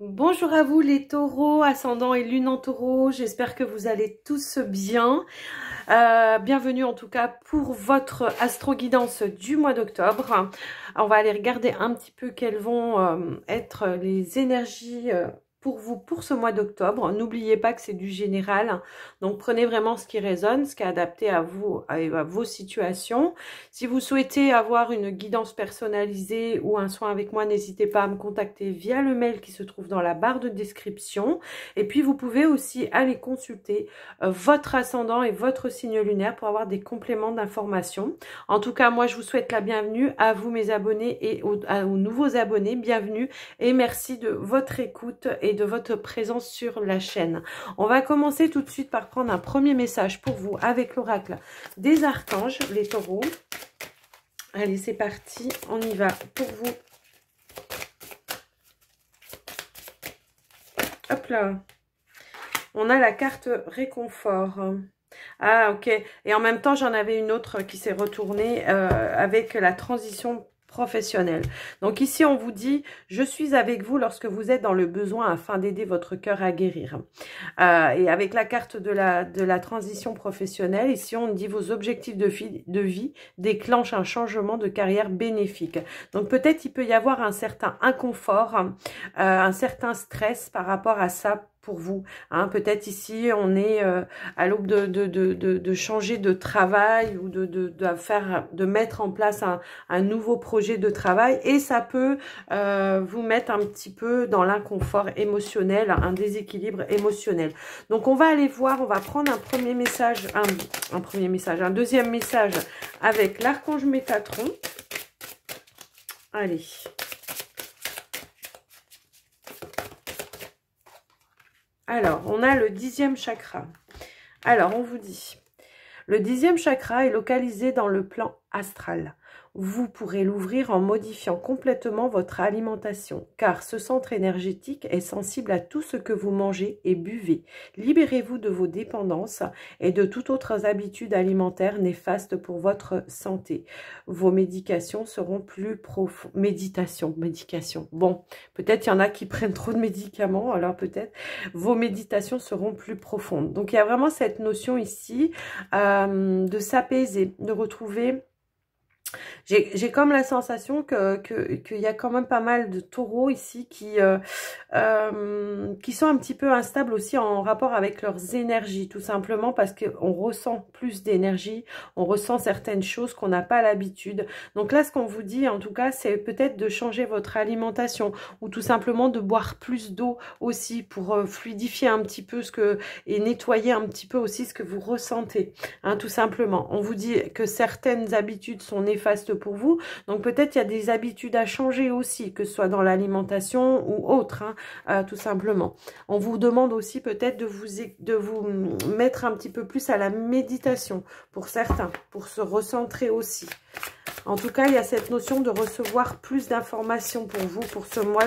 Bonjour à vous les taureaux, ascendant et lune en taureau, j'espère que vous allez tous bien. Bienvenue en tout cas pour votre astro-guidance du mois d'octobre. On va aller regarder un petit peu quelles vont être les énergies pour vous pour ce mois d'octobre. N'oubliez pas que c'est du général, donc prenez vraiment ce qui résonne, ce qui est adapté à vous, à vos situations. Si vous souhaitez avoir une guidance personnalisée ou un soin avec moi, n'hésitez pas à me contacter via le mail qui se trouve dans la barre de description. Et puis vous pouvez aussi aller consulter votre ascendant et votre signe lunaire pour avoir des compléments d'informations. En tout cas, moi je vous souhaite la bienvenue à vous mes abonnés et aux nouveaux abonnés. Bienvenue et merci de votre écoute et de votre présence sur la chaîne. On va commencer tout de suite par prendre un premier message pour vous avec l'oracle des archanges, les taureaux. Allez, c'est parti, on y va pour vous. Hop là. On a la carte réconfort. Ah, ok. Et en même temps, j'en avais une autre qui s'est retournée avec la transition professionnelle. Donc ici, on vous dit, je suis avec vous lorsque vous êtes dans le besoin afin d'aider votre cœur à guérir. Et avec la carte de la transition professionnelle, ici, on dit vos objectifs de vie déclenchent un changement de carrière bénéfique. Donc peut-être il peut y avoir un certain inconfort, un certain stress par rapport à ça pour vous. Hein, peut-être ici, on est à l'aube de changer de travail ou de mettre en place un nouveau projet de travail et ça peut vous mettre un petit peu dans l'inconfort émotionnel, un déséquilibre émotionnel. Donc, on va aller voir, on va prendre un premier message, un deuxième message avec l'archange Métatron. Allez. Alors, on a le 10e chakra. Alors, on vous dit, le 10e chakra est localisé dans le plan astral. Vous pourrez l'ouvrir en modifiant complètement votre alimentation, car ce centre énergétique est sensible à tout ce que vous mangez et buvez. Libérez-vous de vos dépendances et de toute autre habitude alimentaire néfaste pour votre santé. Vos médications seront plus profondes. Médication. Bon, peut-être il y en a qui prennent trop de médicaments, alors peut-être vos méditations seront plus profondes. Donc il y a vraiment cette notion ici de s'apaiser, de retrouver... J'ai comme la sensation qu'il y a quand même pas mal de taureaux ici qui sont un petit peu instables aussi en rapport avec leurs énergies, tout simplement parce qu'on ressent plus d'énergie, on ressent certaines choses qu'on n'a pas l'habitude. Donc là, ce qu'on vous dit, en tout cas, c'est peut-être de changer votre alimentation ou tout simplement de boire plus d'eau aussi pour fluidifier un petit peu et nettoyer un petit peu aussi ce que vous ressentez, hein, tout simplement. On vous dit que certaines habitudes sont néfastes pour vous, donc peut-être il y a des habitudes à changer aussi, que ce soit dans l'alimentation ou autre, hein, tout simplement. On vous demande aussi peut-être de vous mettre un petit peu plus à la méditation pour certains, pour se recentrer aussi. En tout cas, il y a cette notion de recevoir plus d'informations pour vous pour ce mois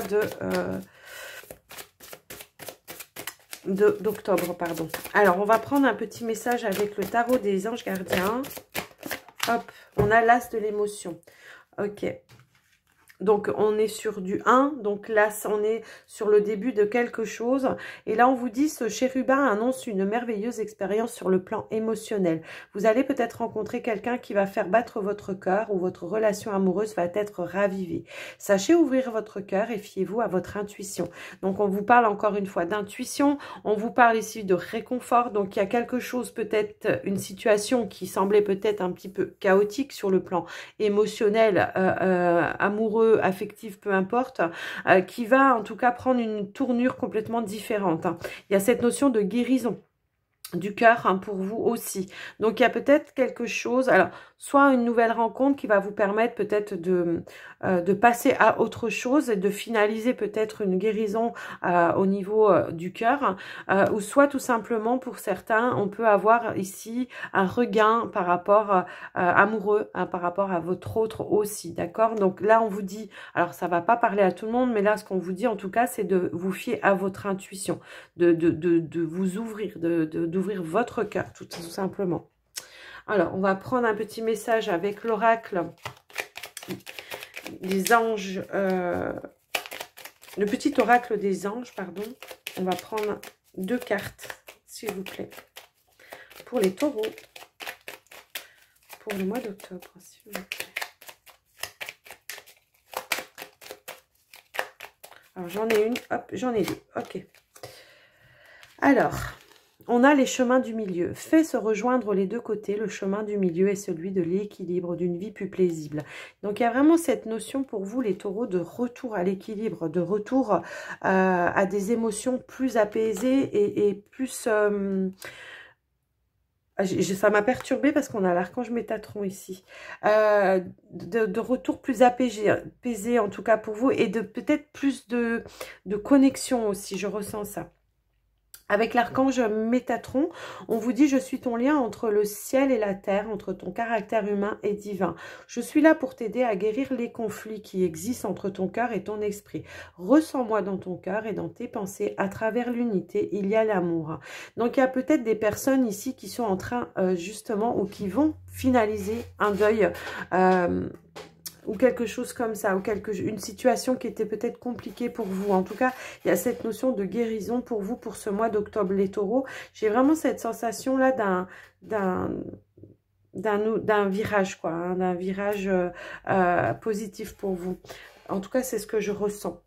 d'octobre, pardon. Alors, on va prendre un petit message avec le tarot des anges gardiens. Hop, on a l'as de l'émotion. Ok. Donc, on est sur du 1. Donc là, on est sur le début de quelque chose. Et là, on vous dit, ce chérubin annonce une merveilleuse expérience sur le plan émotionnel. Vous allez peut-être rencontrer quelqu'un qui va faire battre votre cœur ou votre relation amoureuse va être ravivée. Sachez ouvrir votre cœur et fiez-vous à votre intuition. Donc, on vous parle encore une fois d'intuition. On vous parle ici de réconfort. Donc, il y a quelque chose, peut-être une situation qui semblait peut-être un petit peu chaotique sur le plan émotionnel, amoureux, affectif, peu importe, qui va en tout cas prendre une tournure complètement différente. Hein. Il y a cette notion de guérison du cœur, hein, pour vous aussi. Donc, il y a peut-être quelque chose, alors, soit une nouvelle rencontre qui va vous permettre peut-être de passer à autre chose et de finaliser peut-être une guérison au niveau du cœur, ou soit tout simplement, pour certains, on peut avoir ici un regain par rapport amoureux, hein, par rapport à votre autre aussi, d'accord? Donc là, on vous dit, alors ça va pas parler à tout le monde, mais là, ce qu'on vous dit, en tout cas, c'est de vous fier à votre intuition, de vous ouvrir, d'ouvrir votre cœur, tout simplement. Alors, on va prendre un petit message avec l'oracle des anges le petit oracle des anges, pardon. On va prendre 2 cartes, s'il vous plaît, pour les taureaux, pour le mois d'octobre, s'il vous plaît. Alors, j'en ai une, hop, j'en ai 2, ok. Alors, on a les chemins du milieu. Fait se rejoindre les deux côtés, le chemin du milieu est celui de l'équilibre, d'une vie plus paisible. Donc, il y a vraiment cette notion pour vous, les taureaux, de retour à l'équilibre, de retour à des émotions plus apaisées et plus... ça m'a perturbée parce qu'on a l'archange Métatron ici. De retour plus apaisé, en tout cas pour vous, et de peut-être plus de connexion aussi, je ressens ça. Avec l'archange Métatron, on vous dit « Je suis ton lien entre le ciel et la terre, entre ton caractère humain et divin. Je suis là pour t'aider à guérir les conflits qui existent entre ton cœur et ton esprit. Ressens-moi dans ton cœur et dans tes pensées. À travers l'unité, il y a l'amour. » Donc, il y a peut-être des personnes ici qui sont en train, justement, ou qui vont finaliser un deuil ou quelque chose comme ça, ou une situation qui était peut-être compliquée pour vous. En tout cas, il y a cette notion de guérison pour vous pour ce mois d'octobre, les taureaux. J'ai vraiment cette sensation-là d'un virage, quoi, hein, d'un virage positif pour vous. En tout cas, c'est ce que je ressens.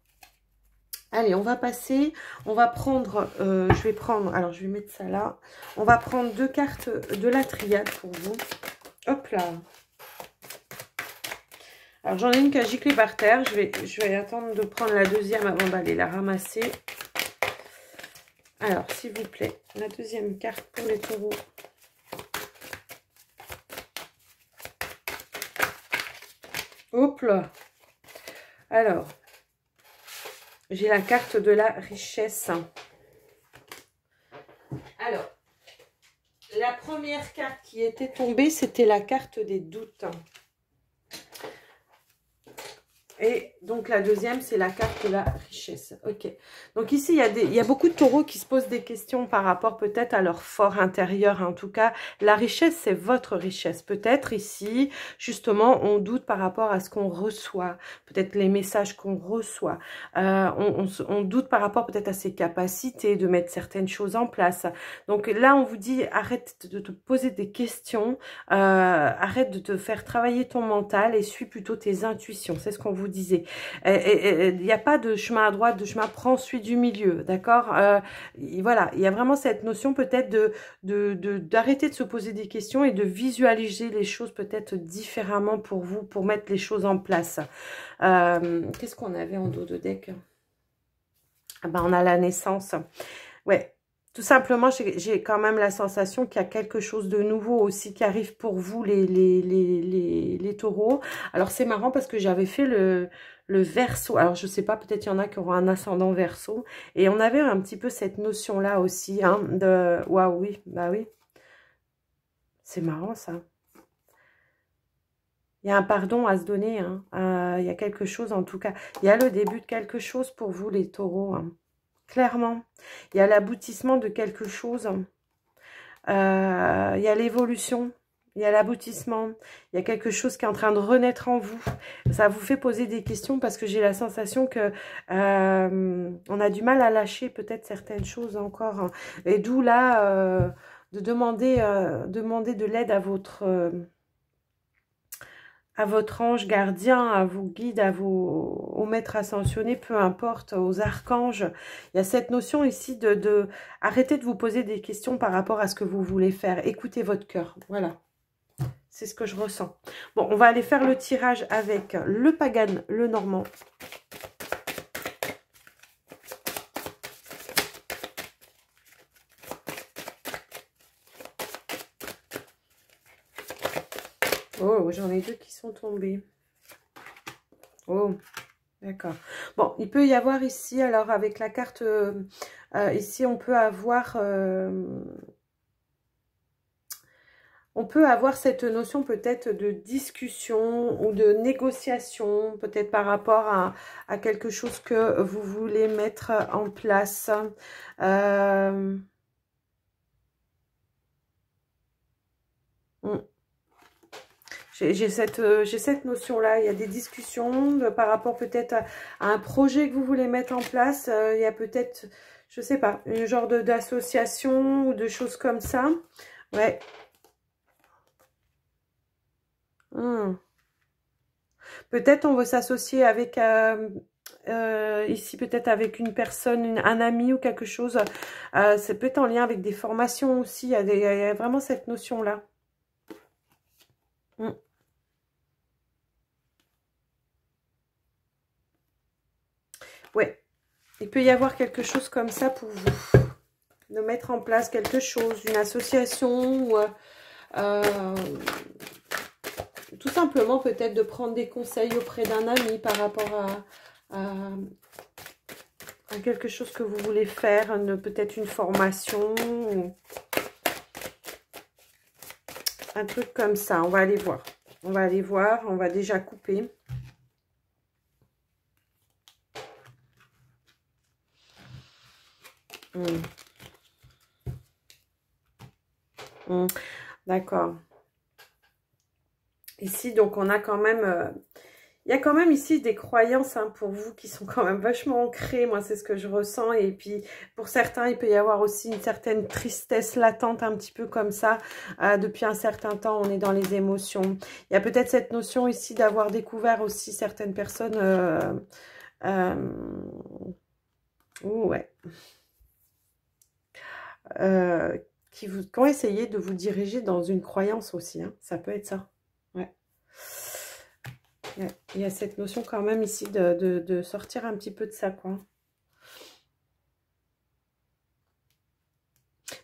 Allez, on va passer, on va prendre, je vais prendre, alors je vais mettre ça là. On va prendre 2 cartes de la triade pour vous. Hop là. Alors, j'en ai une qui a giclé par terre. Je vais attendre de prendre la deuxième avant d'aller la ramasser. Alors, s'il vous plaît, la deuxième carte pour les taureaux. Hop là. Alors, j'ai la carte de la richesse. Alors, la première carte qui était tombée, c'était la carte des doutes. Et donc, la deuxième, c'est la carte de la richesse. Ok. Donc, ici, il y a beaucoup de taureaux qui se posent des questions par rapport peut-être à leur fort intérieur. En tout cas, la richesse, c'est votre richesse. Peut-être ici, justement, on doute par rapport à ce qu'on reçoit. Peut-être les messages qu'on reçoit. On doute par rapport peut-être à ses capacités de mettre certaines choses en place. Donc, là, on vous dit, arrête de te poser des questions. Arrête de te faire travailler ton mental et suis plutôt tes intuitions. C'est ce qu'on vous disait. Il n'y a pas de chemin à droite, de chemin, prends celui du milieu, d'accord. Voilà, il y a vraiment cette notion peut-être d'arrêter de se poser des questions et de visualiser les choses peut-être différemment pour vous, pour mettre les choses en place. Qu'est-ce qu'on avait en dos de deck? Ah ben, on a la naissance. Ouais. Tout simplement, j'ai quand même la sensation qu'il y a quelque chose de nouveau aussi qui arrive pour vous, les taureaux. Alors, c'est marrant parce que j'avais fait le Verseau. Alors, je sais pas, peut-être il y en a qui auront un ascendant Verseau. Et on avait un petit peu cette notion-là aussi, hein, de... Waouh, oui, bah oui. C'est marrant, ça. Il y a un pardon à se donner, hein. Il y a quelque chose, en tout cas. Il y a le début de quelque chose pour vous, les taureaux, hein. Clairement, il y a l'aboutissement de quelque chose. Il y a l'évolution, il y a l'aboutissement. Il y a quelque chose qui est en train de renaître en vous. Ça vous fait poser des questions parce que j'ai la sensation que on a du mal à lâcher peut-être certaines choses encore. Et d'où là, de demander de l'aide à votre ange gardien, à vos guides, aux maîtres ascensionnés, peu importe, aux archanges. Il y a cette notion ici de arrêter de vous poser des questions par rapport à ce que vous voulez faire. Écoutez votre cœur, voilà. C'est ce que je ressens. Bon, on va aller faire le tirage avec le Pagan, le Normand. Oh, j'en ai 2 qui sont tombés. Oh, d'accord. Bon, il peut y avoir ici, alors avec la carte, ici on peut avoir cette notion peut-être de discussion ou de négociation, peut-être par rapport à quelque chose que vous voulez mettre en place. J'ai cette notion-là. Il y a des discussions par rapport peut-être à un projet que vous voulez mettre en place. Il y a peut-être, je sais pas, un genre d'association ou de choses comme ça. Ouais. Peut-être on veut s'associer avec, ici peut-être avec une personne, un ami ou quelque chose. C'est peut-être en lien avec des formations aussi. Il y a vraiment cette notion-là. Mm. Ouais, il peut y avoir quelque chose comme ça pour vous. De mettre en place quelque chose, une association ou tout simplement peut-être de prendre des conseils auprès d'un ami par rapport à quelque chose que vous voulez faire, peut-être une formation ou un truc comme ça. On va aller voir. On va aller voir. On va déjà couper. D'accord. Ici, donc, on a quand même... il y a quand même ici des croyances hein, pour vous qui sont quand même vachement ancrées. Moi, c'est ce que je ressens. Et puis, pour certains, il peut y avoir aussi une certaine tristesse latente, un petit peu comme ça. Depuis un certain temps, on est dans les émotions. Il y a peut-être cette notion ici d'avoir découvert aussi certaines personnes... ouais. Qui ont essayé de vous diriger dans une croyance aussi. Hein. Ça peut être ça. Ouais. Il y a cette notion quand même ici de sortir un petit peu de ça, quoi.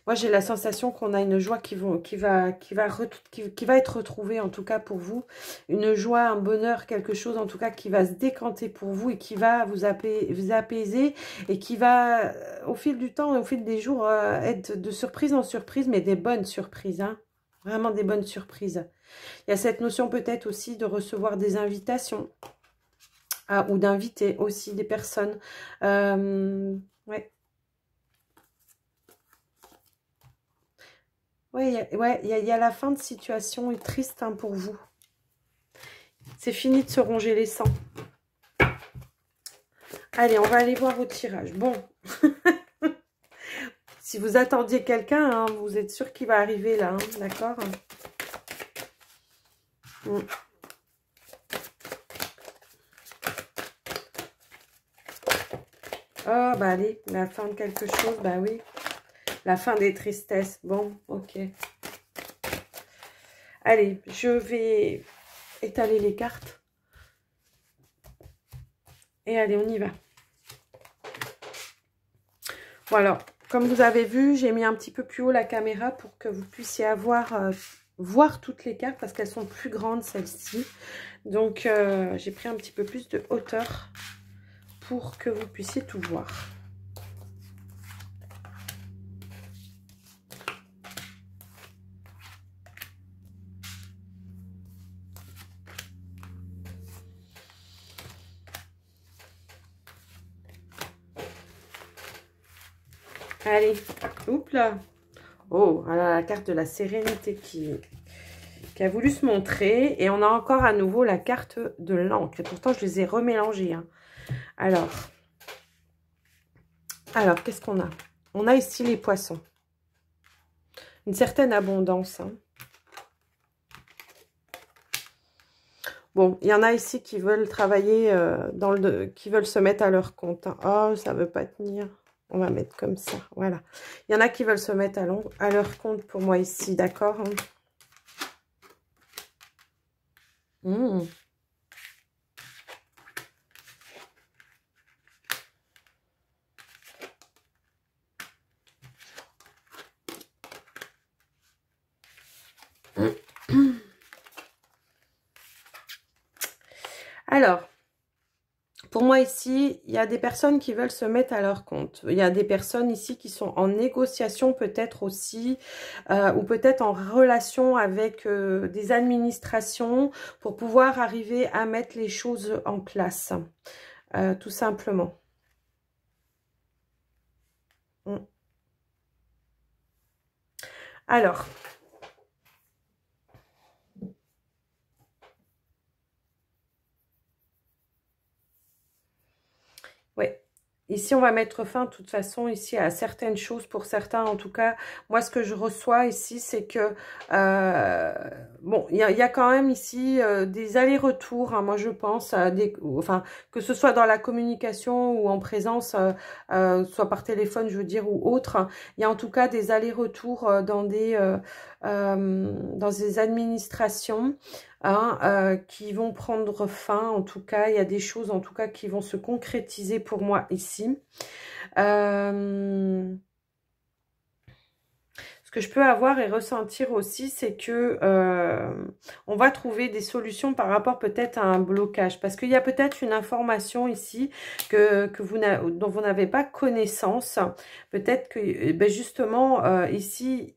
Moi, j'ai la sensation qu'on a une joie qui va être retrouvée, en tout cas pour vous. Une joie, un bonheur, quelque chose, en tout cas, qui va se décanter pour vous et qui va vous apaiser et qui va, au fil du temps et au fil des jours, être de surprise en surprise, mais des bonnes surprises, hein. Vraiment des bonnes surprises. Il y a cette notion peut-être aussi de recevoir des invitations ou d'inviter aussi des personnes. Ouais. Ouais, il y a la fin de situation triste hein, pour vous. C'est fini de se ronger les sangs. Allez, on va aller voir au tirage. Bon. Si vous attendiez quelqu'un, hein, vous êtes sûr qu'il va arriver là, hein, d'accord? Oh, bah allez, la fin de quelque chose, bah oui. La fin des tristesses. Bon, ok. Allez, je vais étaler les cartes. Et allez, on y va. Voilà, comme vous avez vu, j'ai mis un petit peu plus haut la caméra pour que vous puissiez voir toutes les cartes parce qu'elles sont plus grandes celles-ci. Donc, j'ai pris un petit peu plus de hauteur pour que vous puissiez tout voir. Allez, oups là. Oh, voilà la carte de la sérénité qui a voulu se montrer. Et on a encore à nouveau la carte de l'encre. Et pourtant, je les ai remélangées. Hein. Alors, qu'est-ce qu'on a? On a ici les poissons. Une certaine abondance. Hein. Bon, il y en a ici qui veulent travailler, qui veulent se mettre à leur compte. Hein. Oh, ça ne veut pas tenir. On va mettre comme ça, voilà. Il y en a qui veulent se mettre à leur compte pour moi ici, d'accord hein. Alors, pour moi ici, il y a des personnes qui veulent se mettre à leur compte. Il y a des personnes ici qui sont en négociation peut-être aussi, ou peut-être en relation avec des administrations pour pouvoir arriver à mettre les choses en place, tout simplement. Alors, Ici, on va mettre fin, de toute façon, ici, à certaines choses. Pour certains, en tout cas, moi, ce que je reçois ici, c'est que, bon, il y a quand même ici des allers-retours, hein, moi, je pense, enfin, que ce soit dans la communication ou en présence, soit par téléphone, je veux dire, ou autre. Hein, il y a en tout cas des allers-retours dans des administrations. Hein, qui vont prendre fin. En tout cas, il y a des choses en tout cas qui vont se concrétiser pour moi ici. Ce que je peux avoir et ressentir aussi, c'est que on va trouver des solutions par rapport peut-être à un blocage. Parce qu'il y a peut-être une information ici dont vous n'avez pas connaissance. Peut-être que ben justement, ici,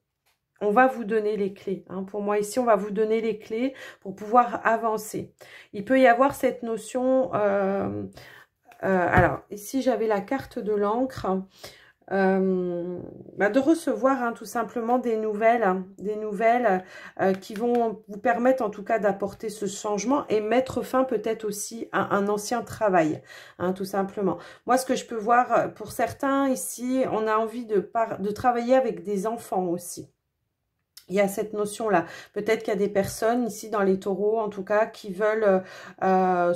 on va vous donner les clés. Hein. Pour moi, ici, on va vous donner les clés pour pouvoir avancer. Il peut y avoir cette notion... alors, ici, j'avais la carte de l'encre. De recevoir hein, tout simplement des nouvelles qui vont vous permettre en tout cas d'apporter ce changement et mettre fin peut-être aussi à un ancien travail, hein, tout simplement. Moi, ce que je peux voir pour certains ici, on a envie de travailler avec des enfants aussi. Il y a cette notion-là. Peut-être qu'il y a des personnes ici dans les taureaux, en tout cas, qui veulent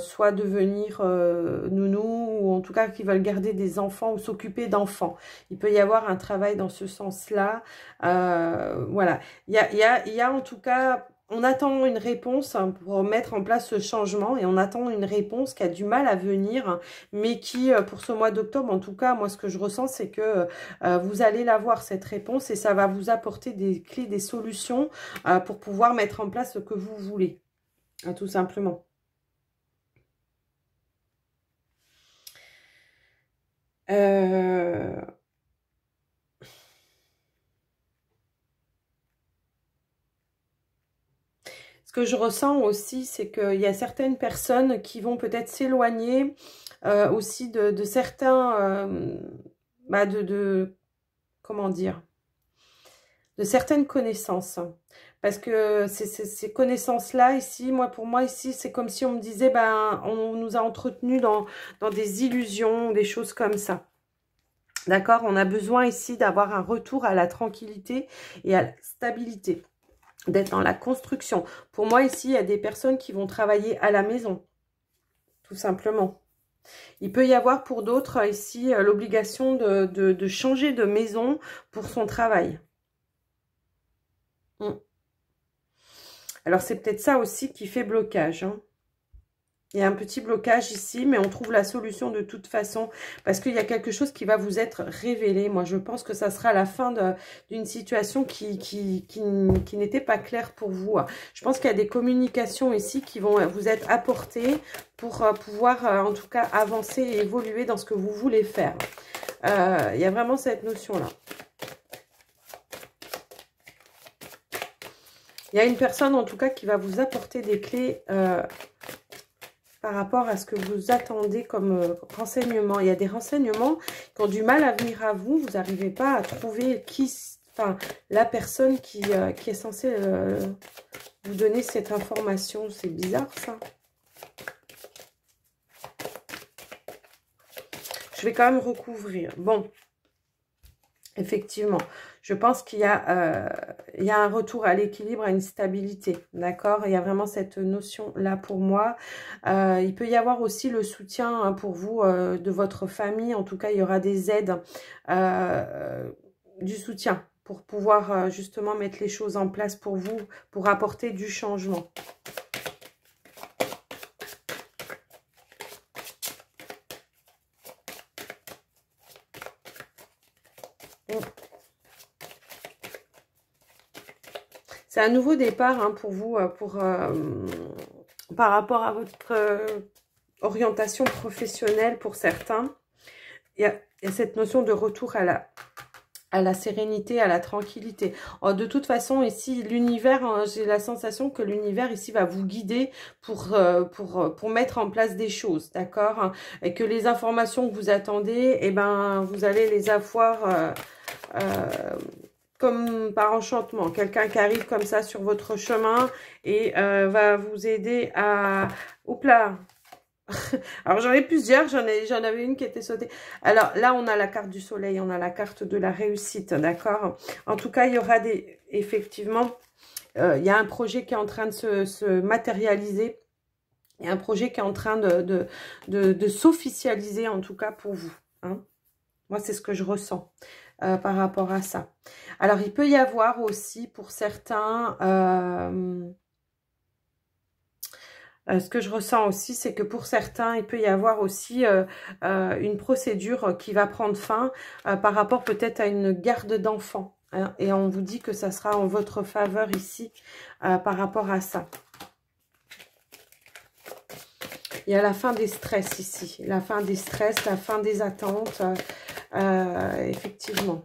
soit devenir nounou, ou en tout cas qui veulent garder des enfants ou s'occuper d'enfants. Il peut y avoir un travail dans ce sens-là. Voilà. Il y a en tout cas... On attend une réponse pour mettre en place ce changement et on attend une réponse qui a du mal à venir, mais qui, pour ce mois d'octobre, en tout cas, moi, ce que je ressens, c'est que vous allez l'avoir, cette réponse, et ça va vous apporter des clés, des solutions pour pouvoir mettre en place ce que vous voulez, hein, tout simplement. Ce que je ressens aussi, c'est qu'il y a certaines personnes qui vont peut-être s'éloigner aussi de certains, comment dire, de certaines connaissances. Parce que ces connaissances-là, ici, pour moi, ici, c'est comme si on me disait, on nous a entretenus dans des illusions, des choses comme ça. D'accord? On a besoin ici d'avoir un retour à la tranquillité et à la stabilité, d'être dans la construction. Pour moi, ici, il y a des personnes qui vont travailler à la maison, tout simplement. Il peut y avoir pour d'autres, ici, l'obligation de changer de maison pour son travail. Alors, c'est peut-être ça aussi qui fait blocage, hein. Il y a un petit blocage ici, mais on trouve la solution de toute façon parce qu'il y a quelque chose qui va vous être révélé. Moi, je pense que ça sera la fin d'une situation qui n'était pas claire pour vous. Je pense qu'il y a des communications ici qui vont vous être apportées pour pouvoir, en tout cas, avancer et évoluer dans ce que vous voulez faire. Il y a vraiment cette notion-là. Il y a une personne, en tout cas, qui va vous apporter des clés par rapport à ce que vous attendez comme renseignement. Il y a des renseignements qui ont du mal à venir à vous. Vous n'arrivez pas à trouver la personne qui est censée vous donner cette information. C'est bizarre, ça. Je vais quand même recouvrir. Bon, effectivement, je pense qu'il y a un retour à l'équilibre, à une stabilité, d'accord? Il y a vraiment cette notion-là pour moi. Il peut y avoir aussi le soutien hein, pour vous de votre famille. En tout cas, il y aura des aides, du soutien pour pouvoir justement mettre les choses en place pour vous, pour apporter du changement. C'est un nouveau départ hein, pour vous, par rapport à votre orientation professionnelle pour certains. Il y a cette notion de retour à la sérénité, à la tranquillité. De toute façon, ici, l'univers, hein, j'ai la sensation que l'univers ici va vous guider pour mettre en place des choses, d'accord hein, et que les informations que vous attendez, eh ben, vous allez les avoir... comme par enchantement, quelqu'un qui arrive comme ça sur votre chemin et va vous aider à Alors, j'en ai plusieurs. J'en avais une qui était sautée. Alors, là, on a la carte du soleil. On a la carte de la réussite, d'accord? En tout cas, il y aura des... Effectivement, il y a un projet qui est en train de se matérialiser. Il y a un projet qui est en train de s'officialiser, en tout cas, pour vous. Hein. Moi, c'est ce que je ressens par rapport à ça. Alors, il peut y avoir aussi, pour certains... ce que je ressens aussi, c'est que pour certains, il peut y avoir aussi une procédure qui va prendre fin par rapport peut-être à une garde d'enfants. Hein, et on vous dit que ça sera en votre faveur ici par rapport à ça. Il y a la fin des stress ici. La fin des stress, la fin des attentes. Effectivement.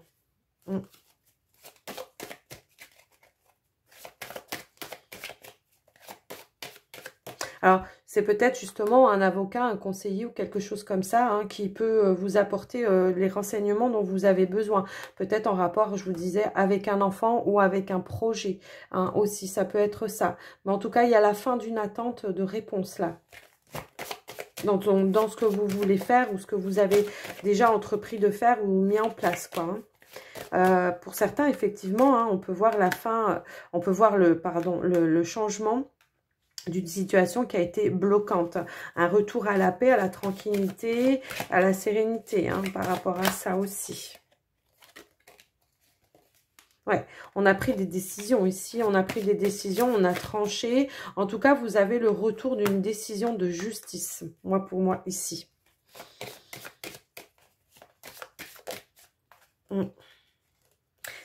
Alors, c'est peut-être justement un avocat, un conseiller ou quelque chose comme ça hein, qui peut vous apporter les renseignements dont vous avez besoin. Peut-être en rapport, je vous disais, avec un enfant ou avec un projet hein, aussi. Ça peut être ça. Mais en tout cas, il y a la fin d'une attente de réponse là. Dans ce que vous voulez faire ou ce que vous avez déjà entrepris de faire ou mis en place, quoi. Hein. Pour certains, effectivement, hein, on peut voir la fin, on peut voir le changement d'une situation qui a été bloquante. Un retour à la paix, à la tranquillité, à la sérénité, hein, par rapport à ça aussi. Ouais, on a pris des décisions ici, on a pris des décisions, on a tranché. En tout cas, vous avez le retour d'une décision de justice, pour moi, ici.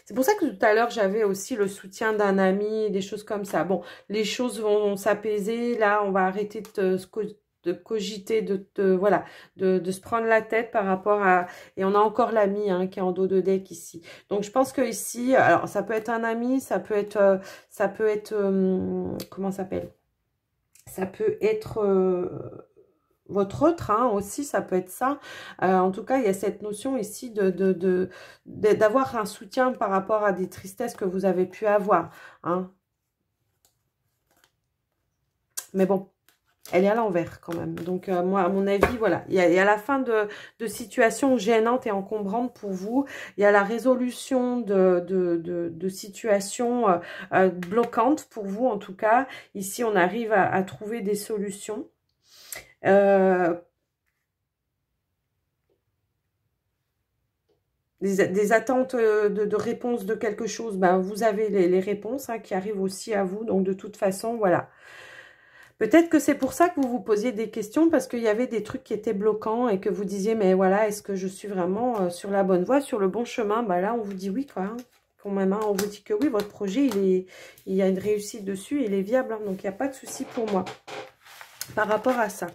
C'est pour ça que tout à l'heure, j'avais aussi le soutien d'un ami, des choses comme ça. Bon, les choses vont s'apaiser. Là, on va arrêter de cogiter, voilà, de se prendre la tête par rapport à... Et on a encore l'ami hein, qui est en dos de deck ici. Donc, je pense que ici, alors, ça peut être un ami, ça peut être comment ça s'appelle? Ça peut être... votre train aussi, ça peut être ça. En tout cas, il y a cette notion ici d'avoir un soutien par rapport à des tristesses que vous avez pu avoir. Hein. Mais bon, elle est à l'envers quand même. Donc, moi, à mon avis, voilà. Il y a la fin de situations gênantes et encombrantes pour vous. Il y a la résolution de situations bloquantes pour vous, en tout cas. Ici, on arrive à trouver des solutions. Des attentes de réponse de quelque chose, ben, vous avez les réponses hein, qui arrivent aussi à vous. Donc, de toute façon, voilà. Peut-être que c'est pour ça que vous vous posiez des questions, parce qu'il y avait des trucs qui étaient bloquants et que vous disiez, mais voilà, est-ce que je suis vraiment sur la bonne voie, sur le bon chemin? Ben là, on vous dit oui, quoi. Hein. Quand même, hein, on vous dit que oui, votre projet, il y a une réussite dessus, il est viable. Hein, donc, il n'y a pas de souci pour moi par rapport à ça.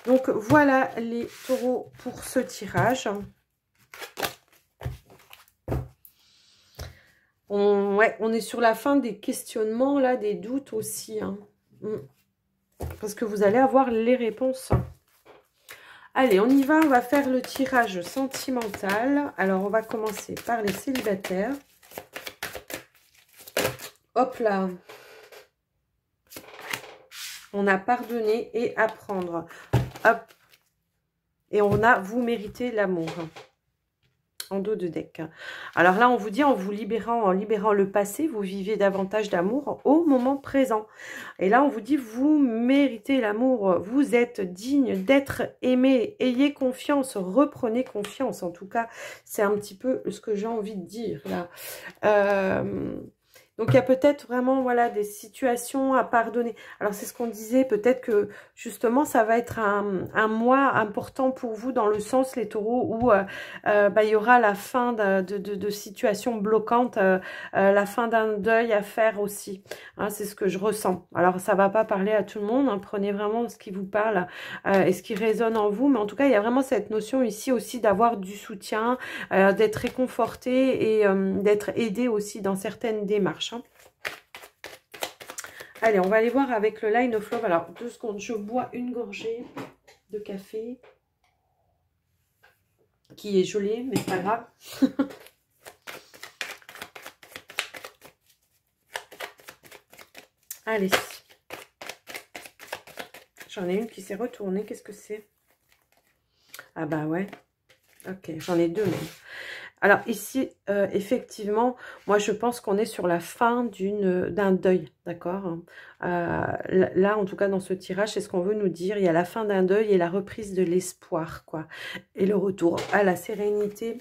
Donc, voilà les taureaux pour ce tirage. On est sur la fin des questionnements, là, des doutes aussi. Hein. Parce que vous allez avoir les réponses. Allez, on y va. On va faire le tirage sentimental. Alors, on va commencer par les célibataires. Hop là. On a pardonné et apprendre. Hop. Et on a vous méritez l'amour. En dos de deck. Alors là, on vous dit, en libérant le passé, vous vivez davantage d'amour au moment présent. Et là, on vous dit, vous méritez l'amour, vous êtes digne d'être aimé, ayez confiance, reprenez confiance. En tout cas, c'est un petit peu ce que j'ai envie de dire là. Donc, il y a peut-être vraiment voilà, des situations à pardonner. Alors, c'est ce qu'on disait, peut-être que justement, ça va être un mois important pour vous dans le sens, les taureaux, où il y aura la fin de situations bloquantes, la fin d'un deuil à faire aussi. Hein, c'est ce que je ressens. Alors, ça va pas parler à tout le monde. Hein, prenez vraiment ce qui vous parle et ce qui résonne en vous. Mais en tout cas, il y a vraiment cette notion ici aussi d'avoir du soutien, d'être réconforté et d'être aidé aussi dans certaines démarches. Hein. Allez, on va aller voir avec le Line of Love. Alors, 2 secondes, je bois une gorgée de café qui est gelé, mais c'est pas grave. Allez. J'en ai une qui s'est retournée. Qu'est-ce que c'est? Ah bah ouais. Ok, j'en ai deux même. Alors ici, effectivement, moi je pense qu'on est sur la fin d'un deuil, d'accord? Là, en tout cas, dans ce tirage, c'est ce qu'on veut nous dire. Il y a la fin d'un deuil et la reprise de l'espoir, quoi. Et le retour à la sérénité.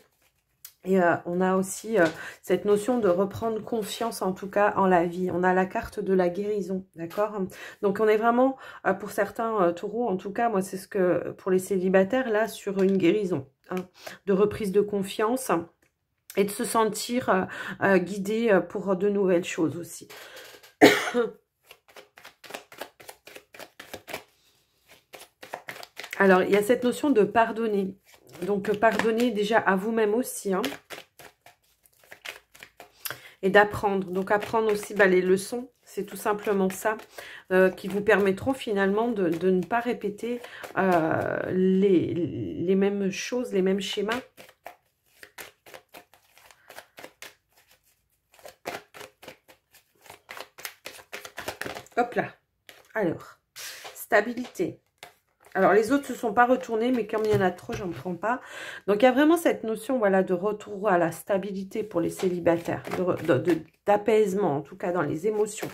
Et on a aussi cette notion de reprendre confiance, en tout cas, en la vie. On a la carte de la guérison, d'accord? Donc, on est vraiment, pour certains taureaux, en tout cas, moi, c'est ce que, pour les célibataires, là, sur une guérison, hein, de reprise de confiance et de se sentir guidé pour de nouvelles choses aussi. Alors, il y a cette notion de pardonner. Donc, pardonner déjà à vous-même aussi, hein. Et d'apprendre. Donc, apprendre aussi les leçons. C'est tout simplement ça qui vous permettront finalement de ne pas répéter les mêmes choses, les mêmes schémas. Hop là. Alors, stabilité. Alors, les autres ne se sont pas retournés, mais comme il y en a trop, j'en prends pas. Donc, il y a vraiment cette notion, voilà, de retour à la stabilité pour les célibataires, d'apaisement, en tout cas dans les émotions,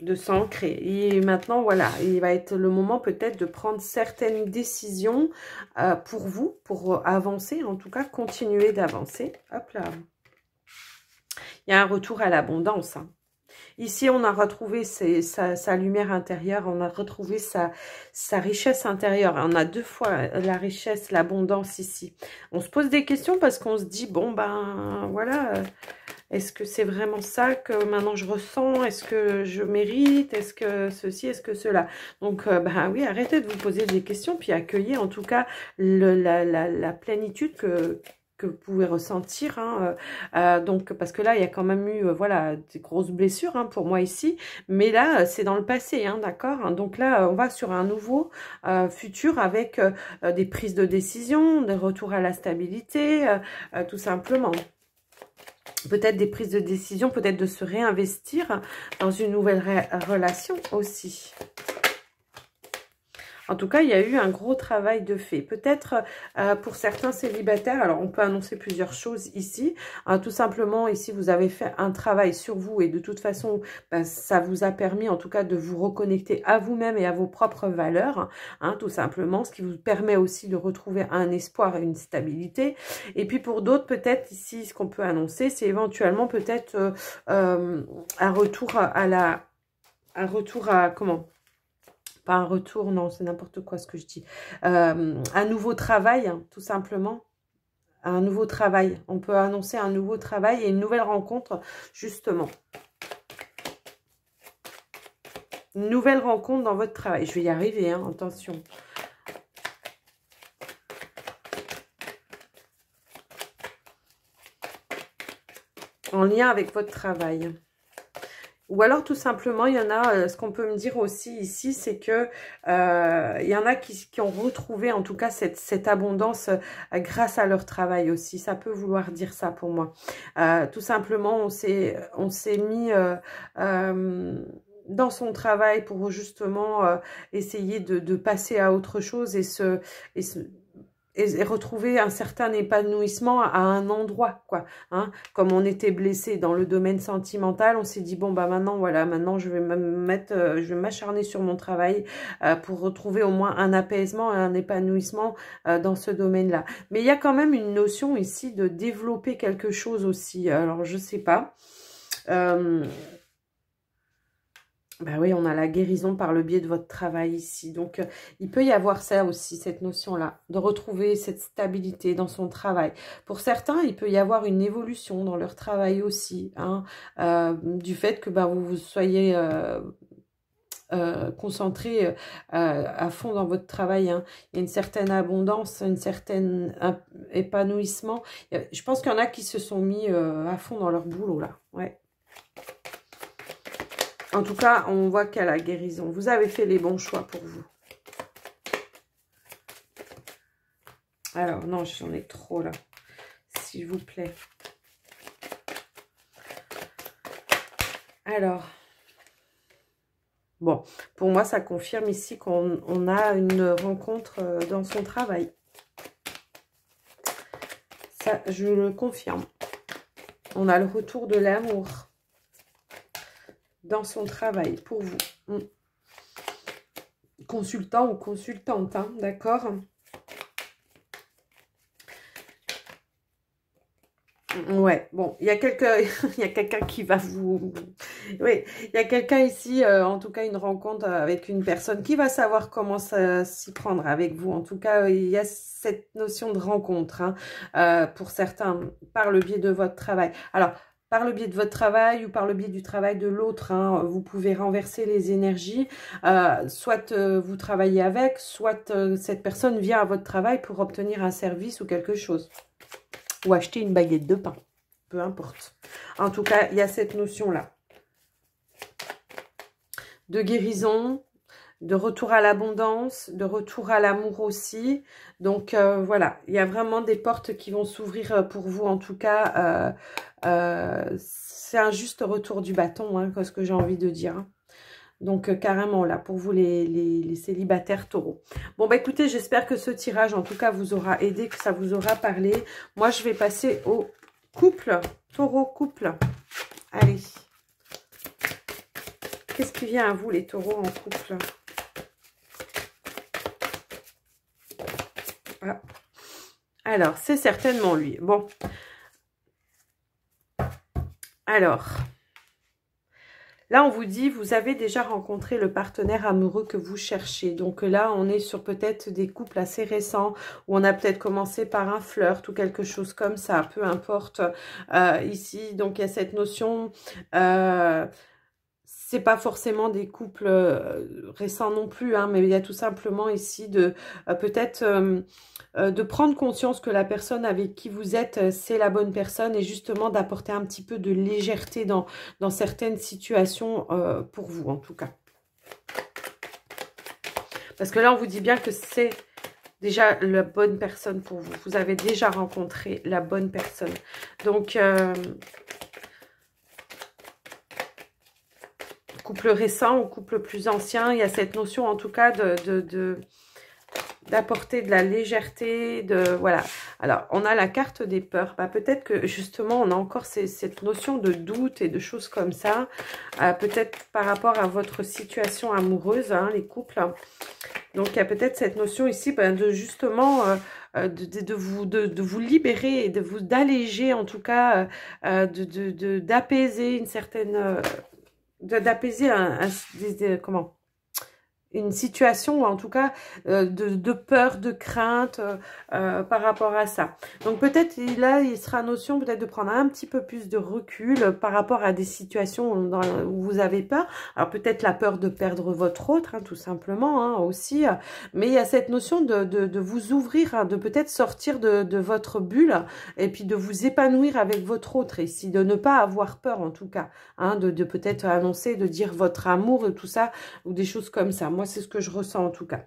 de s'ancrer. Et maintenant, voilà, il va être le moment peut-être de prendre certaines décisions pour vous, pour avancer, en tout cas, continuer d'avancer. Hop là. Il y a un retour à l'abondance, hein. Ici, on a retrouvé sa lumière intérieure, on a retrouvé sa richesse intérieure. On a deux fois la richesse, l'abondance ici. On se pose des questions parce qu'on se dit, bon, ben, voilà, est-ce que c'est vraiment ça que maintenant je ressens? Est-ce que je mérite? Est-ce que ceci? Est-ce que cela? Donc, ben oui, arrêtez de vous poser des questions, puis accueillez en tout cas la plénitude que vous pouvez ressentir, hein, donc parce que là il y a quand même eu voilà des grosses blessures, hein, pour moi ici, mais là c'est dans le passé, hein, d'accord, donc là on va sur un nouveau futur avec des prises de décision, des retours à la stabilité, tout simplement. Peut-être des prises de décision, peut-être de se réinvestir dans une nouvelle relation aussi. En tout cas, il y a eu un gros travail de fait. Peut-être pour certains célibataires, alors on peut annoncer plusieurs choses ici. Tout simplement, ici, vous avez fait un travail sur vous et de toute façon, ça vous a permis en tout cas de vous reconnecter à vous-même et à vos propres valeurs, hein, tout simplement, ce qui vous permet aussi de retrouver un espoir et une stabilité. Et puis pour d'autres, peut-être ici, ce qu'on peut annoncer, c'est éventuellement peut-être un retour comment ? Pas un retour, non, c'est n'importe quoi ce que je dis. Un nouveau travail, hein, tout simplement. Un nouveau travail. On peut annoncer un nouveau travail et une nouvelle rencontre, justement. Une nouvelle rencontre dans votre travail. Je vais y arriver, hein, attention. En lien avec votre travail. Ou alors, tout simplement, il y en a, ce qu'on peut me dire aussi ici, c'est que il y en a qui ont retrouvé, en tout cas, cette abondance grâce à leur travail aussi. Ça peut vouloir dire ça pour moi. Tout simplement, on s'est mis dans son travail pour justement essayer de passer à autre chose et retrouver un certain épanouissement à un endroit, quoi, hein. Comme on était blessé dans le domaine sentimental, on s'est dit, bon, bah maintenant, voilà, maintenant, je vais je vais m'acharner sur mon travail pour retrouver au moins un apaisement, un épanouissement dans ce domaine-là. Mais il y a quand même une notion ici de développer quelque chose aussi. Alors, je sais pas. Ben oui, on a la guérison par le biais de votre travail ici. Donc, il peut y avoir ça aussi, cette notion-là, de retrouver cette stabilité dans son travail. Pour certains, il peut y avoir une évolution dans leur travail aussi, hein, du fait que vous soyez concentré à fond dans votre travail, hein. Il y a une certaine abondance, un épanouissement. Je pense qu'il y en a qui se sont mis à fond dans leur boulot, là. Ouais. En tout cas, on voit qu'il y a la guérison. Vous avez fait les bons choix pour vous. Alors, non, j'en ai trop là. S'il vous plaît. Alors. Bon, pour moi, ça confirme ici qu'on a une rencontre dans son travail. Ça, je le confirme. On a le retour de l'amour dans son travail pour vous. Consultant ou consultante, hein, d'accord? Ouais, bon, il y a quelqu'un qui va vous... Oui, il y a quelqu'un ici, en tout cas une rencontre avec une personne qui va savoir comment s'y prendre avec vous. En tout cas, il y a cette notion de rencontre, hein, pour certains, par le biais de votre travail. Alors, par le biais de votre travail ou par le biais du travail de l'autre, hein, vous pouvez renverser les énergies. Soit vous travaillez avec, soit cette personne vient à votre travail pour obtenir un service ou quelque chose. Ou acheter une baguette de pain, peu importe. En tout cas, il y a cette notion-là. De guérison, de retour à l'abondance, de retour à l'amour aussi. Donc, voilà, il y a vraiment des portes qui vont s'ouvrir pour vous. En tout cas, c'est un juste retour du bâton, hein, ce que j'ai envie de dire. Hein. Donc, carrément, là, pour vous, les célibataires taureaux. Bon, bah écoutez, j'espère que ce tirage, en tout cas, vous aura aidé, que ça vous aura parlé. Moi, je vais passer au couple, taureau couple. Allez. Qu'est-ce qui vient à vous, les taureaux en couple? Ah. Alors, c'est certainement lui. Bon. Alors... Là, on vous dit, vous avez déjà rencontré le partenaire amoureux que vous cherchez. Donc là, on est sur peut-être des couples assez récents où on a peut-être commencé par un flirt ou quelque chose comme ça, peu importe. Ici, donc il y a cette notion, c'est pas forcément des couples récents non plus, hein, mais il y a tout simplement ici de peut-être... de prendre conscience que la personne avec qui vous êtes, c'est la bonne personne et justement d'apporter un petit peu de légèreté dans certaines situations pour vous en tout cas. Parce que là, on vous dit bien que c'est déjà la bonne personne pour vous. Vous avez déjà rencontré la bonne personne. Donc, couple récent ou couple plus ancien, il y a cette notion en tout cas d'apporter de la légèreté, voilà. Alors, on a la carte des peurs. Bah, peut-être que, justement, on a encore cette notion de doute et de choses comme ça. Peut-être par rapport à votre situation amoureuse, hein, les couples. Donc, il y a peut-être cette notion ici de, justement, de vous libérer et d'alléger, en tout cas, d'apaiser une certaine... d'apaiser comment une situation, ou en tout cas de peur, de crainte par rapport à ça. Donc peut-être là, il sera notion peut-être de prendre un petit peu plus de recul par rapport à des situations où vous avez peur. Alors peut-être la peur de perdre votre autre, hein, tout simplement, hein, aussi. Mais il y a cette notion de vous ouvrir, hein, de peut-être sortir de votre bulle et puis de vous épanouir avec votre autre ici, de ne pas avoir peur en tout cas, hein, de peut-être annoncer, de dire votre amour et tout ça, ou des choses comme ça. Moi, c'est ce que je ressens en tout cas.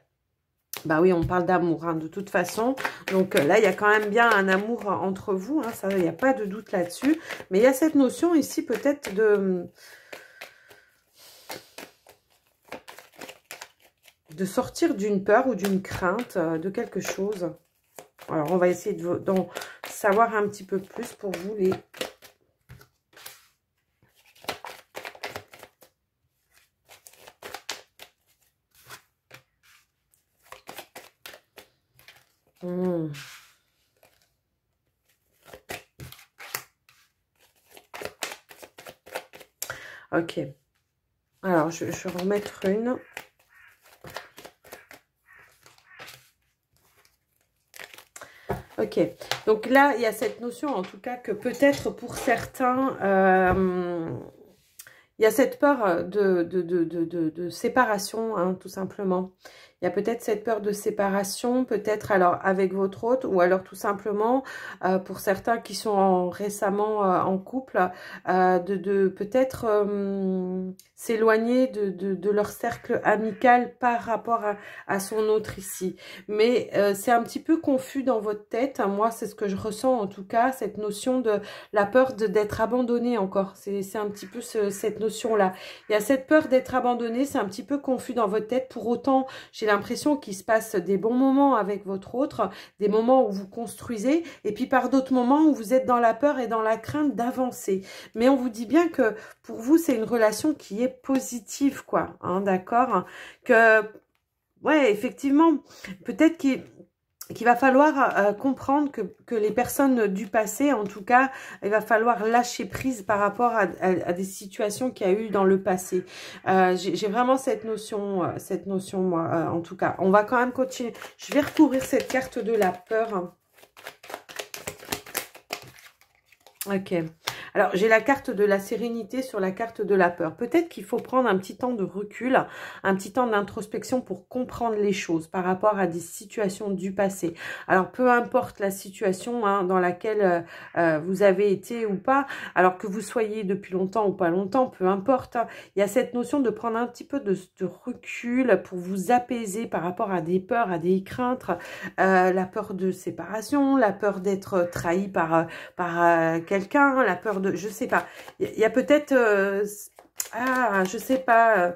Bah oui, on parle d'amour, hein, de toute façon. Donc là, il y a quand même bien un amour entre vous. Hein, ça, il n'y a pas de doute là-dessus. Mais il y a cette notion ici peut-être de sortir d'une peur ou d'une crainte de quelque chose. Alors, on va essayer d'en savoir un petit peu plus pour vous, les... Ok. Alors, je vais en remettre une. Ok. Donc là, il y a cette notion, en tout cas, que peut-être pour certains, il y a cette peur de séparation, hein, tout simplement. Il y a peut-être cette peur de séparation, peut-être alors avec votre autre, ou alors tout simplement, pour certains qui sont récemment en couple, de peut-être s'éloigner de leur cercle amical par rapport à son autre ici. Mais c'est un petit peu confus dans votre tête. Moi, c'est ce que je ressens en tout cas, cette notion de la peur d'être abandonné encore. C'est un petit peu cette notion-là. Il y a cette peur d'être abandonné, c'est un petit peu confus dans votre tête. Pour autant, j'ai l'impression qu'il se passe des bons moments avec votre autre, des moments où vous construisez, et puis par d'autres moments où vous êtes dans la peur et dans la crainte d'avancer. Mais on vous dit bien que pour vous, c'est une relation qui est positive, quoi, hein, d'accord? Que, ouais, effectivement, peut-être qu'il va falloir comprendre que les personnes du passé, en tout cas, il va falloir lâcher prise par rapport à des situations qu'il y a eu dans le passé. J'ai vraiment cette notion, moi, en tout cas. On va quand même continuer. Je vais recouvrir cette carte de la peur. Ok. Alors, j'ai la carte de la sérénité sur la carte de la peur. Peut-être qu'il faut prendre un petit temps de recul, un petit temps d'introspection pour comprendre les choses par rapport à des situations du passé. Alors, peu importe la situation hein, dans laquelle vous avez été ou pas, alors que vous soyez depuis longtemps ou pas longtemps, peu importe. Hein, il y a cette notion de prendre un petit peu de recul pour vous apaiser par rapport à des peurs, à des craintes, la peur de séparation, la peur d'être trahi par quelqu'un, la peur de... Je sais pas. Il y a peut-être... je sais pas...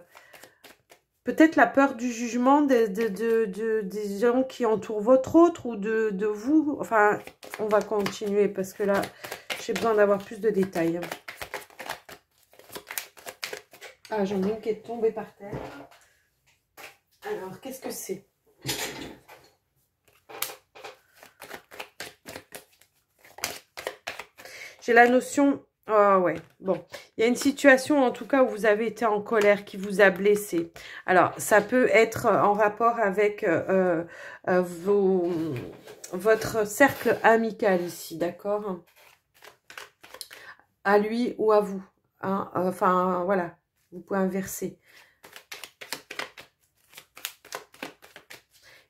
peut-être la peur du jugement des gens qui entourent votre autre ou de vous. Enfin, on va continuer parce que là, j'ai besoin d'avoir plus de détails. Ah, j'en ai une qui est tombée par terre. Alors, qu'est-ce que c'est ? J'ai la notion... Oh ouais, bon. Il y a une situation en tout cas où vous avez été en colère, qui vous a blessé. Alors, ça peut être en rapport avec votre cercle amical ici, d'accord? À lui ou à vous. Hein? Enfin, voilà. Vous pouvez inverser.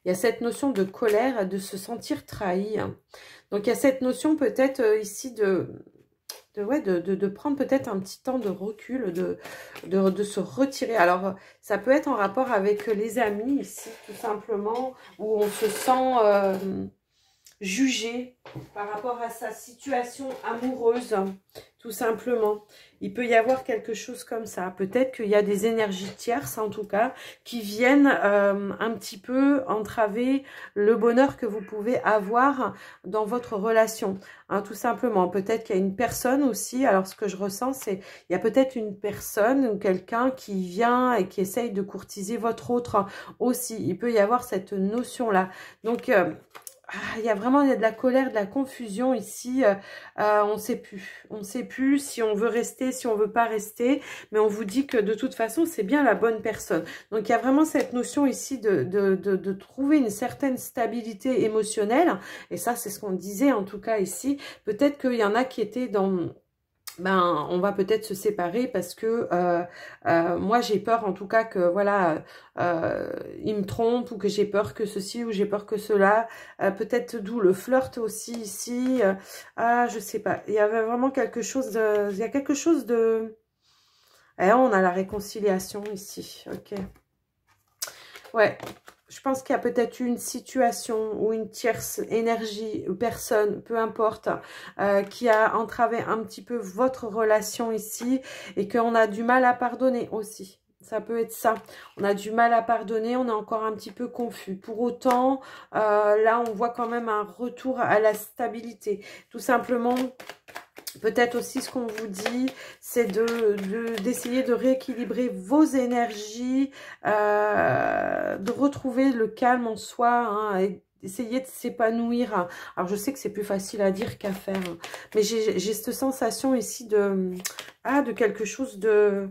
Il y a cette notion de colère, de se sentir trahi. Donc, il y a cette notion peut-être ici de prendre peut-être un petit temps de recul, de se retirer. Alors, ça peut être en rapport avec les amis ici, tout simplement, où on se sent jugé par rapport à sa situation amoureuse, tout simplement. Il peut y avoir quelque chose comme ça. Peut-être qu'il y a des énergies tierces, en tout cas, qui viennent un petit peu entraver le bonheur que vous pouvez avoir dans votre relation. Hein, tout simplement. Peut-être qu'il y a une personne aussi. Alors, ce que je ressens, c'est il y a peut-être une personne ou quelqu'un qui vient et qui essaye de courtiser votre autre aussi. Il peut y avoir cette notion-là. Donc... il y a vraiment de la colère, de la confusion ici. On ne sait plus. On ne sait plus si on veut rester, si on veut pas rester. Mais on vous dit que de toute façon, c'est bien la bonne personne. Donc, il y a vraiment cette notion ici de trouver une certaine stabilité émotionnelle. Et ça, c'est ce qu'on disait en tout cas ici. Peut-être qu'il y en a qui étaient dans... Ben, on va peut-être se séparer parce que moi j'ai peur en tout cas que voilà il me trompe ou que j'ai peur que ceci ou j'ai peur que cela, peut-être d'où le flirt aussi ici, je sais pas, il y avait vraiment quelque chose de, il y a quelque chose de, on a la réconciliation ici, ok, ouais. Je pense qu'il y a peut-être une situation ou une tierce énergie ou personne, peu importe, qui a entravé un petit peu votre relation ici et qu'on a du mal à pardonner aussi. Ça peut être ça. On a du mal à pardonner, on est encore un petit peu confus. Pour autant, là, on voit quand même un retour à la stabilité. Tout simplement... Peut-être aussi ce qu'on vous dit, c'est d'essayer de rééquilibrer vos énergies, de retrouver le calme en soi, hein, et essayer de s'épanouir. Alors, je sais que c'est plus facile à dire qu'à faire, hein, mais j'ai cette sensation ici de quelque chose de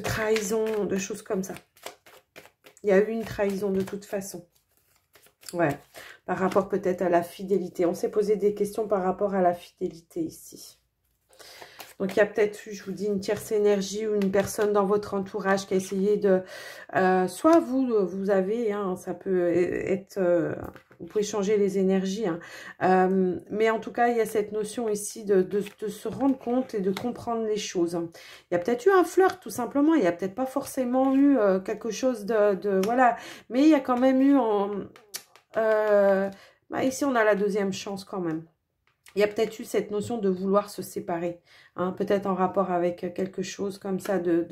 trahison, de choses comme ça. Il y a eu une trahison de toute façon. Ouais, par rapport peut-être à la fidélité. On s'est posé des questions par rapport à la fidélité ici. Donc, il y a peut-être, je vous dis, une tierce énergie ou une personne dans votre entourage qui a essayé de... soit vous avez, hein, ça peut être... vous pouvez changer les énergies. Hein. Mais en tout cas, il y a cette notion ici de se rendre compte et de comprendre les choses. Il y a peut-être eu un flirt, tout simplement. Il n'y a peut-être pas forcément eu quelque chose voilà. Mais il y a quand même eu... ici, on a la deuxième chance quand même. Il y a peut-être eu cette notion de vouloir se séparer, hein, peut-être en rapport avec quelque chose comme ça de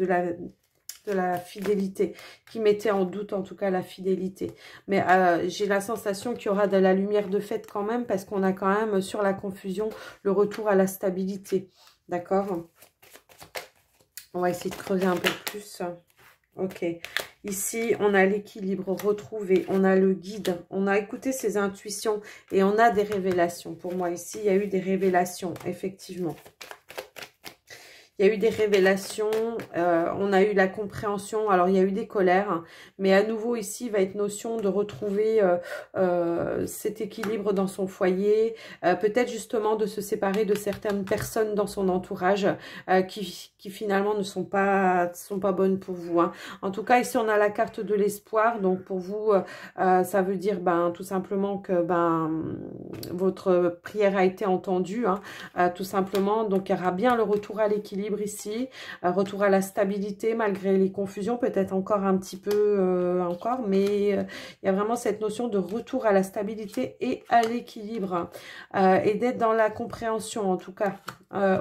la fidélité, qui mettait en doute en tout cas la fidélité. Mais j'ai la sensation qu'il y aura de la lumière de fait quand même, parce qu'on a quand même sur la confusion le retour à la stabilité. D'accord? On va essayer de creuser un peu plus. Ok. Ici, on a l'équilibre retrouvé, on a le guide, on a écouté ses intuitions et on a des révélations. Pour moi, ici, il y a eu des révélations, effectivement. Il y a eu des révélations, on a eu la compréhension, alors il y a eu des colères, hein, mais à nouveau ici, il va être notion de retrouver cet équilibre dans son foyer, peut-être justement de se séparer de certaines personnes dans son entourage qui finalement ne sont pas bonnes pour vous. Hein. En tout cas, ici, on a la carte de l'espoir, donc pour vous, ça veut dire tout simplement que votre prière a été entendue, hein, tout simplement, donc il y aura bien le retour à l'équilibre ici, retour à la stabilité malgré les confusions, peut-être encore un petit peu mais il y a vraiment cette notion de retour à la stabilité et à l'équilibre et d'être dans la compréhension en tout cas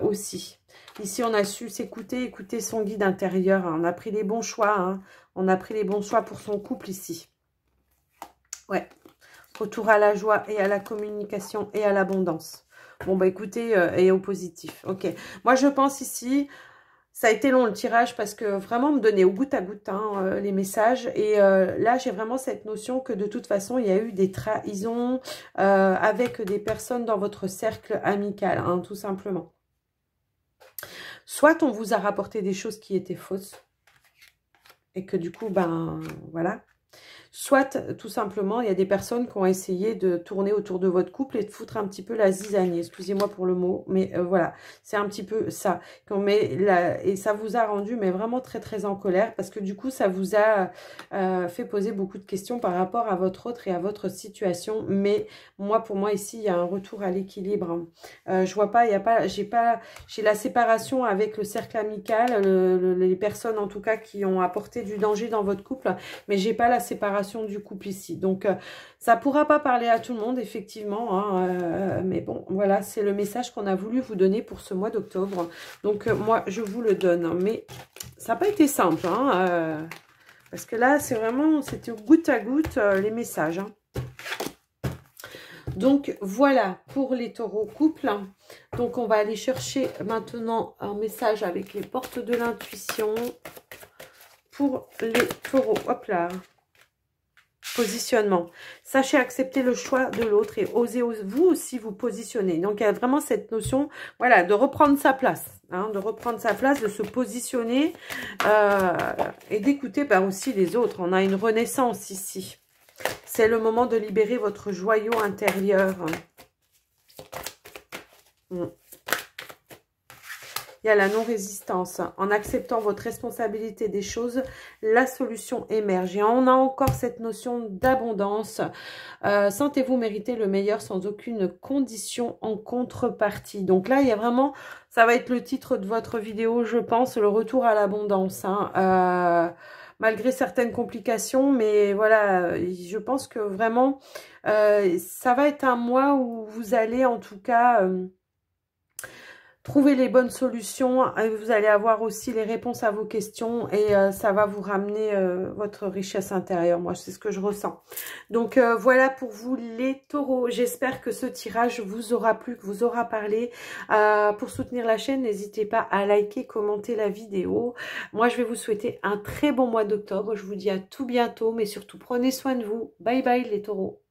aussi. Ici, on a su s'écouter, écouter son guide intérieur, hein. On a pris les bons choix, hein. On a pris les bons choix pour son couple ici. Ouais, retour à la joie et à la communication et à l'abondance. Bon, écoutez, et au positif. Ok. Moi, je pense ici, ça a été long le tirage parce que vraiment, on me donnait au goutte à goutte hein, les messages. Et là, j'ai vraiment cette notion que de toute façon, il y a eu des trahisons avec des personnes dans votre cercle amical, hein, tout simplement. Soit on vous a rapporté des choses qui étaient fausses et que du coup, voilà. Soit, tout simplement, il y a des personnes qui ont essayé de tourner autour de votre couple et de foutre un petit peu la zizanie. Excusez-moi pour le mot, mais voilà, c'est un petit peu ça. Et ça vous a rendu mais vraiment très, très en colère parce que du coup, ça vous a fait poser beaucoup de questions par rapport à votre autre et à votre situation. Mais moi, pour moi, ici, il y a un retour à l'équilibre. Je vois pas, j'ai la séparation avec le cercle amical, les personnes en tout cas qui ont apporté du danger dans votre couple, mais j'ai pas la séparation du couple ici. Donc, ça pourra pas parler à tout le monde, effectivement. Hein, mais bon, voilà, c'est le message qu'on a voulu vous donner pour ce mois d'octobre. Donc, moi, je vous le donne. Mais ça n'a pas été simple. Hein, parce que là, c'est vraiment, c'était goutte à goutte les messages. Hein. Donc, voilà pour les taureaux couple. Donc, on va aller chercher maintenant un message avec les portes de l'intuition pour les taureaux. Hop là. Positionnement. Sachez accepter le choix de l'autre et osez vous aussi vous positionner. Donc, il y a vraiment cette notion, voilà, de reprendre sa place. Hein, de reprendre sa place, de se positionner et d'écouter aussi les autres. On a une renaissance ici. C'est le moment de libérer votre joyau intérieur. Il y a la non-résistance. En acceptant votre responsabilité des choses, la solution émerge. Et on a encore cette notion d'abondance. Sentez-vous mériter le meilleur sans aucune condition en contrepartie. Donc là, il y a vraiment, ça va être le titre de votre vidéo, je pense, le retour à l'abondance. Hein. Malgré certaines complications, mais voilà, je pense que vraiment, ça va être un mois où vous allez en tout cas... trouver les bonnes solutions, vous allez avoir aussi les réponses à vos questions et ça va vous ramener votre richesse intérieure. Moi, c'est ce que je ressens. Donc, voilà pour vous les taureaux. J'espère que ce tirage vous aura plu, que vous aura parlé. Pour soutenir la chaîne, n'hésitez pas à liker, commenter la vidéo. Moi, je vais vous souhaiter un très bon mois d'octobre. Je vous dis à tout bientôt, mais surtout, prenez soin de vous. Bye bye les taureaux.